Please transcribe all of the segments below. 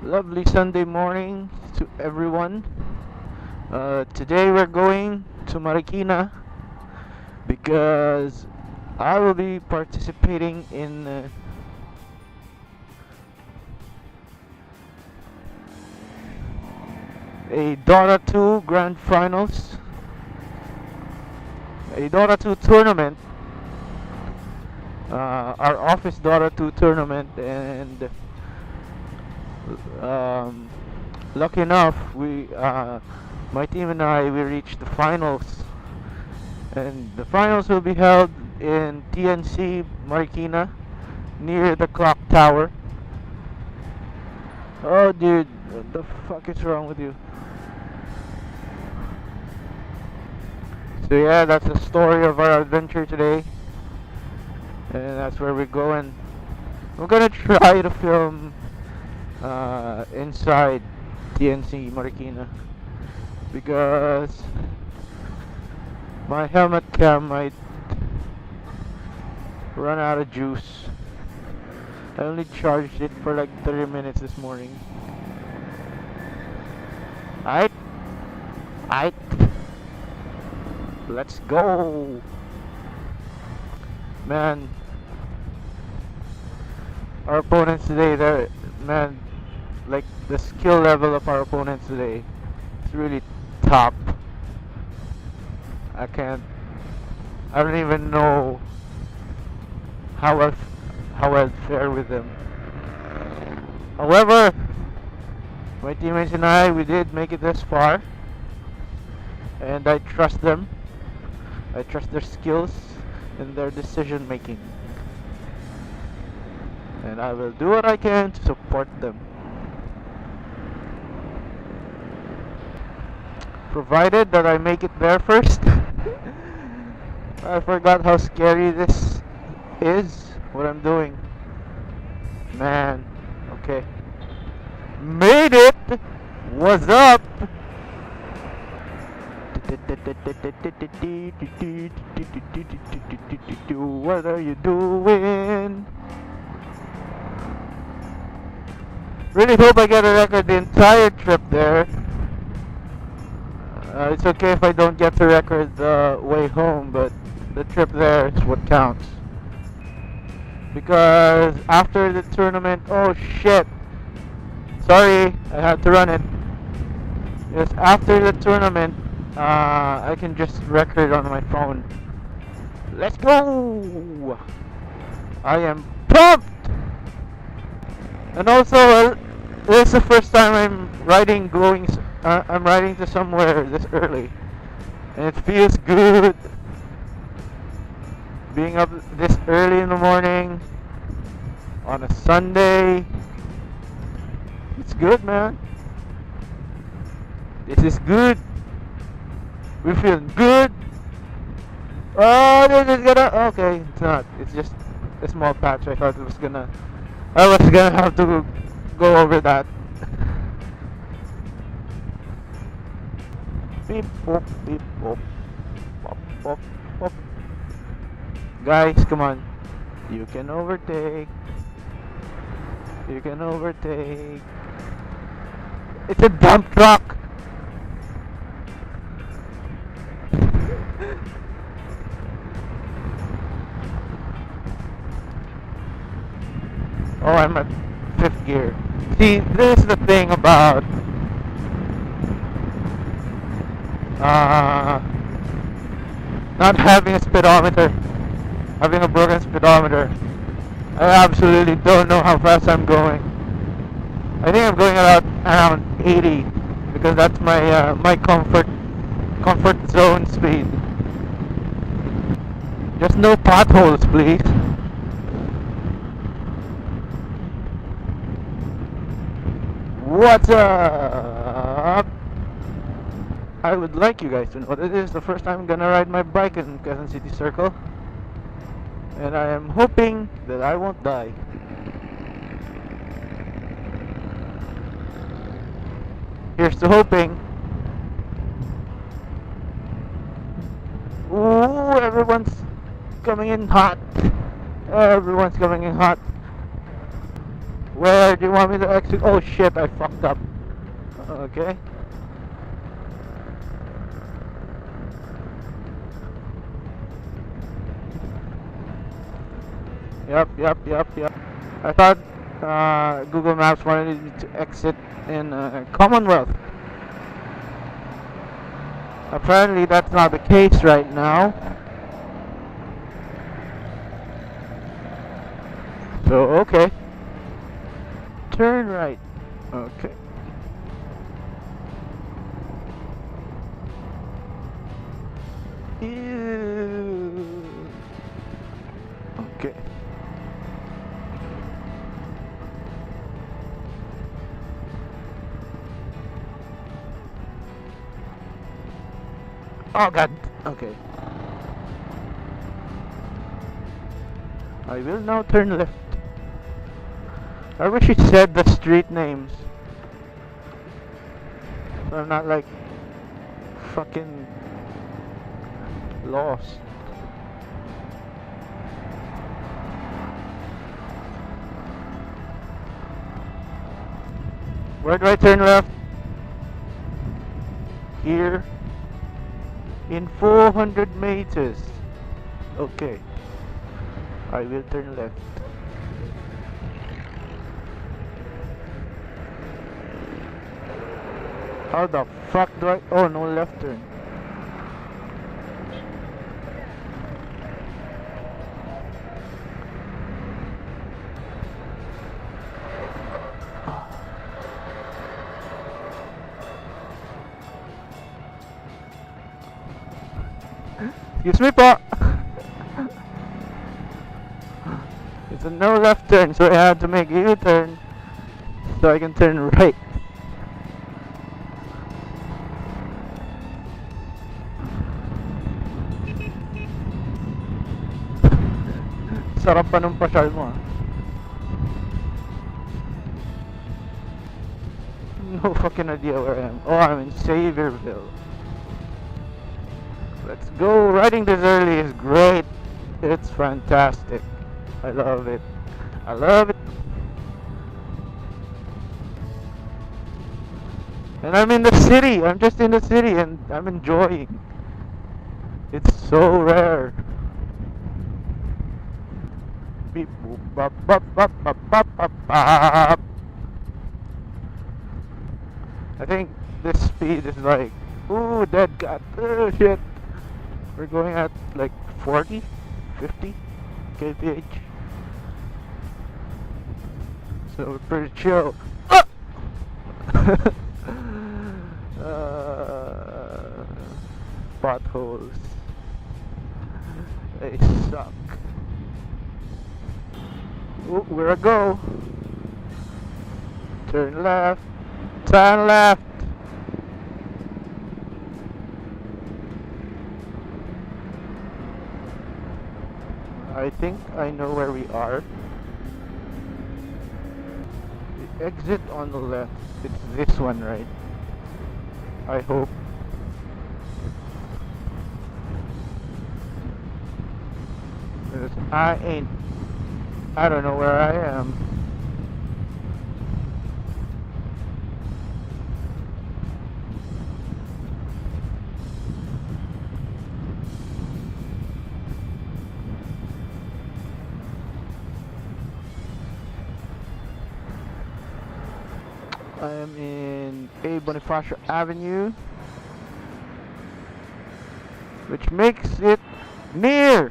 Lovely Sunday morning to everyone. Today we're going to Marikina because I will be participating in a DotA 2 Grand Finals, a DotA 2 tournament, our office DotA 2 tournament, and um, lucky enough, my team and we reached the finals, and the finals will be held in TNC Marikina near the clock tower. Oh, dude, what the fuck is wrong with you? So yeah, that's the story of our adventure today, and that's where we're going. I'm gonna try to film inside TNC Marikina because my helmet cam might run out of juice. I only charged it for like 30 minutes this morning. Aight, aight, let's go, man. Our opponents today, man, like the skill level of our opponents today, it's really top. I don't even know how I'll fare with them. However, my teammates and we did make it this far, and I trust them. I trust their skills and their decision making, and I will do what I can to support them, provided that I make it there first. I forgot how scary this is, what I'm doing. Man, okay. Made it! What's up? What are you doing? Really hope I get a record the entire trip there. It's okay if I don't get the record the way home, but the trip there is what counts. Because after the tournament, oh shit, sorry, I had to run it. Yes, after the tournament, I can just record on my phone. Let's go! I am pumped! And also, this is the first time I'm riding I'm riding to somewhere this early, and it feels good being up this early in the morning on a Sunday. It's good, man. This is good. We're feeling good. Oh, this is gonna. Okay, it's not. It's just a small patch. I thought I was gonna have to go over that. Beep, boop, beep, boop. Pop, pop, pop. Guys, come on. You can overtake. You can overtake. It's a dump truck. Oh, I'm at 5th gear. See, this is the thing about not having a speedometer, having a broken speedometer. I absolutely don't know how fast I'm going. I think I'm going around 80 because that's my comfort zone speed. Just no potholes, please. What's up? I would like you guys to know that this is the first time I'm gonna ride my bike in Quezon City Circle, and I am hoping that I won't die. Here's to hoping. Ooh, everyone's coming in hot. Everyone's coming in hot. Where do you want me to exit? Oh shit, I fucked up. Okay. Yep. I thought Google Maps wanted me to exit in Commonwealth. Apparently that's not the case right now. So, okay. Turn right. Okay. Ew. Okay. Oh god. Okay. I will now turn left. I wish it said the street names. So I'm not like fucking lost. Where do I turn left? Here. In 400 meters. Okay. I will turn left. How the fuck do I... Oh, no left turn. Excuse me po! It's a no left turn, so I have to make a U-turn so I can turn right. Sarap pa nung pasyal mo ah. No fucking idea where I am. Oh, I'm in Saviorville. Let's go. Riding this early is great. It's fantastic. I love it. I love it. And I'm in the city. I'm just in the city and I'm enjoying. It's so rare. Beep boop bop bop bop bop bop bop bop. I think this speed is like, ooh, dead cat. Oh shit. We're going at like 40, 50 kph. So we're pretty chill. Ah! Potholes. They suck. Ooh, where I go? Turn left. Turn left. I think I know where we are. The exit on the left. It's this one, right? I hope. Because I don't know where I am. I am in A. Bonifacio Avenue, which makes it near.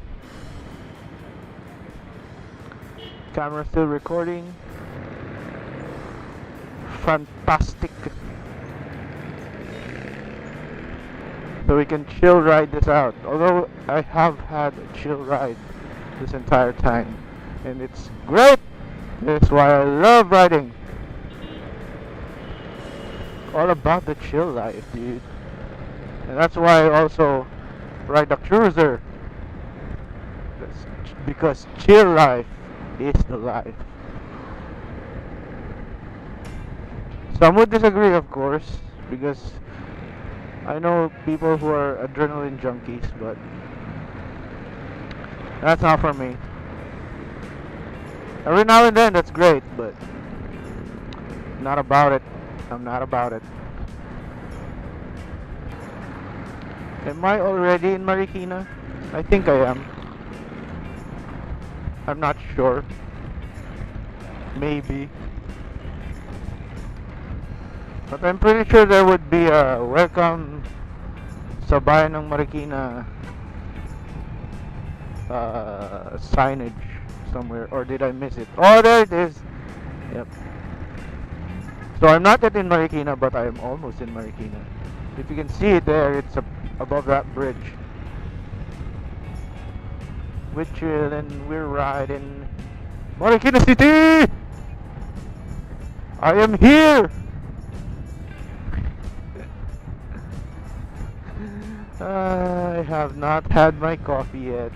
Camera still recording. Fantastic. So we can chill ride this out. Although I have had a chill ride this entire time, and it's great. That's why I love riding. All about the chill life, dude. And that's why I also ride a cruiser. Because chill life is the life. Some would disagree, of course, because I know people who are adrenaline junkies, but that's not for me. Every now and then, that's great, but Not about it. I'm not about it. Am I already in Marikina? I think I am. I'm not sure. Maybe. But I'm pretty sure there would be a welcome sa bayan ng Marikina signage somewhere. Or did I miss it? Oh, there it is. Yep. So I'm not yet in Marikina, but I am almost in Marikina. If you can see it there, it's above that bridge. We're chillin', we're riding. Marikina City! I am here! I have not had my coffee yet.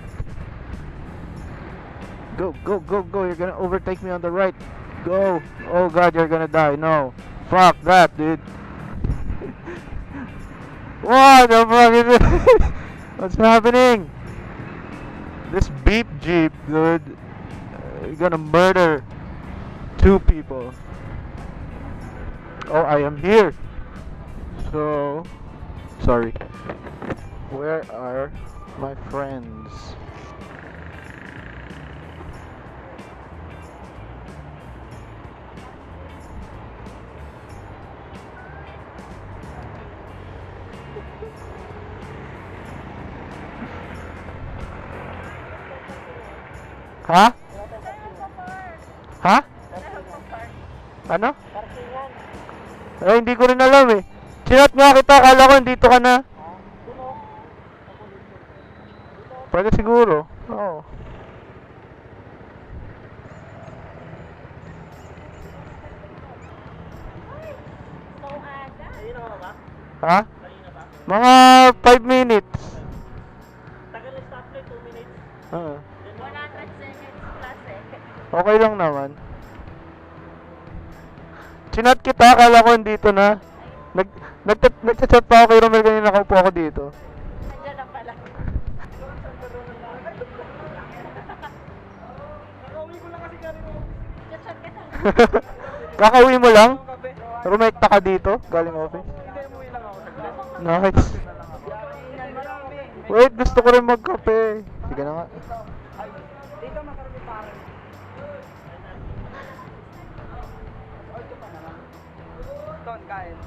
Go, go, go, go. You're gonna overtake me on the right. Go. Oh god, you're gonna die. No. Fuck that, dude. What the fuck is it? What's happening? This beep jeep, dude. You're gonna murder 2 people. Oh, I am here. So, sorry. Where are my friends? Ha? Ha? Ano? Eh, hindi ko rin alam eh. Chinat nga kita, akala ko dito ka na. Pwede siguro. Oo. Ha? Mga 5 minutes. Tagal na stoplight, 2 minutes. Oo. 100 seconds plus eh. Okay lang naman. Chinat kita, akala ko dito na. Nagchat pa ako kay Romel kanina, nakaupo ako dito. Nandiyan na pala. Kakauwi ko lang kasi galing mo. Chat ka na. Kakauwi mo lang? Rumekta ka dito, galing office. Hindi, umuwi lang ako. Nice. Wait, gusto ko rin magkape. Sige na nga. Dito makarami pare. Ton, kain.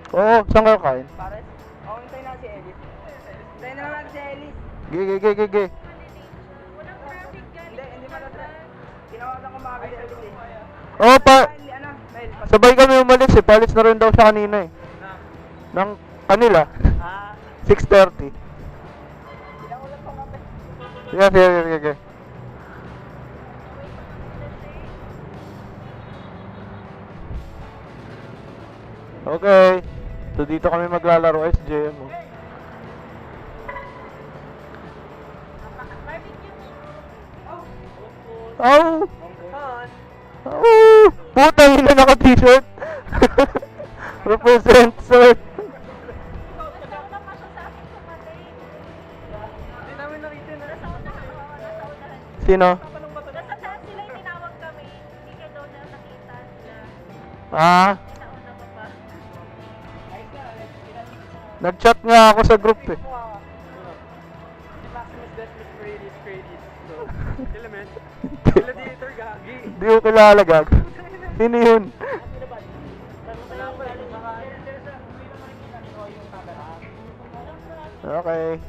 Oo, saan kayo kain? Pares? Oo, hintayin na si Ellis. Hintayin na lang natin si Ellis. Gige. Walang traffic galing. Hindi malatrap. Tinawagan ko maaga si Ellis eh. Oo, Ano, Mel, sabay kami umalis eh. Palis na rin daw siya kanina eh. Ng kanila. 6:30. Ilang ulit pa kape. Sige. Okay. So dito kami maglalaro SJM. Oh! Oh! Putang ina, naka-t-shirt! Represent, sir! Sino? Nasa taas sila yung tinawag kami. Hindi ka daw na nakita na Ah, nauna pa pa. nag-chat nga ako sa group eh. Di ko kilala, gag. Sino yun? Okay.